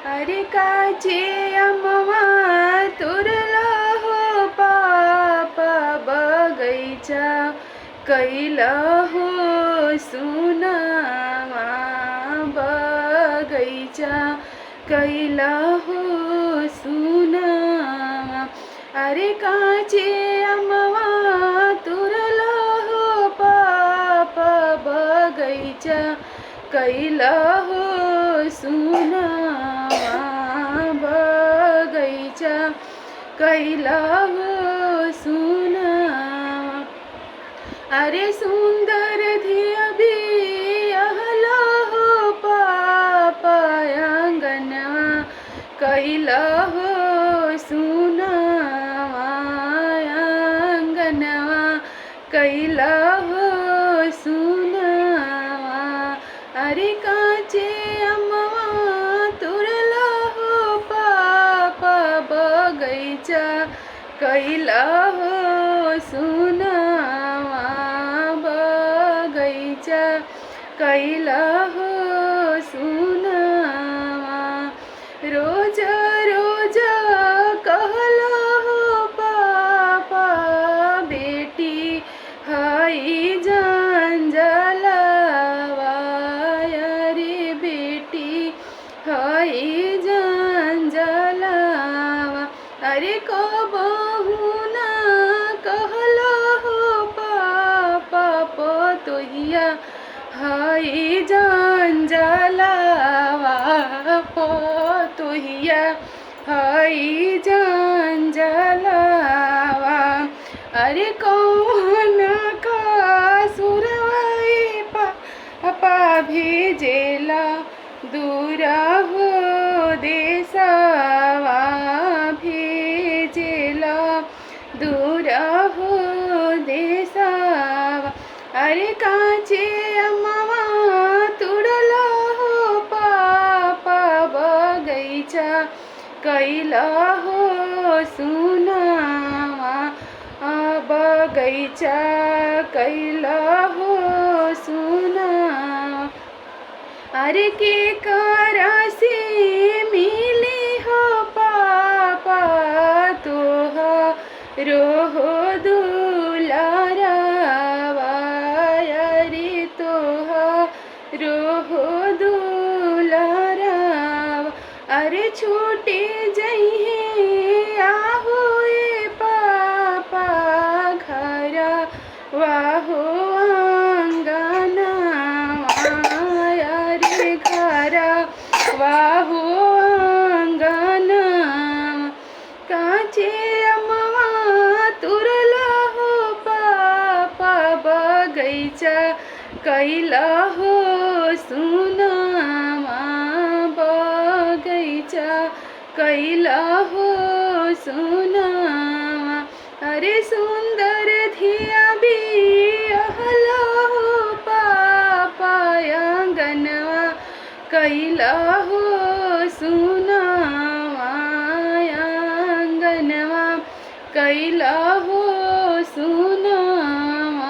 अरे काचे अम्मा तुरला हो पापा बगैचा कैला हो सुनामा बगैचा कैला हो सुनामा। अरे काचे अम्मा तुरला हो पापा बगैचा कैला हो सुनामा बगैचा कैला हो सुनामा। अरे सुंदर धिया बियाहला हो पापा आंगनवा कैला हो सुनामा आंगनवा कैला हो सुनामा। अरे काचे अम्मा तुरला हो पापा बगैचा कैला हो सुनामा बगैचा कैला हो सुनामा। रोज रोज कहला हो पापा बेटी हई जंजलवा रे बेटी हई जंजलवा। अरे कबहू ना कहला हो पापा पोतोहिया हई जंजलवा पोतोहिया हई जंजलवा। अरे कौन का सुरवाई पापा भेजेला दूर हो देशवा भेजेला दूर हो देशवा। अरे काचे अम्मा तुरला हो पापा बगैचा कैला हो सुनामा बगैचा कैला हो सुनामा। अरे के करा से मिली हो पापा तोहरो दुलारवा रे तोहरो दुलारवा। अरे छूटे जइहे आहो ए पापा घरवा हो आंगनवा रे घरवा हो आंगनवा। काचे अम्मा तुरला हो पापा बगैचा कैला हो सुनामा बगैचा कैला हो सुनामा। अरे सुंदर धिया बियाहला हो पापा आंगनवा कैला हो सुनामा आंगनवा कैला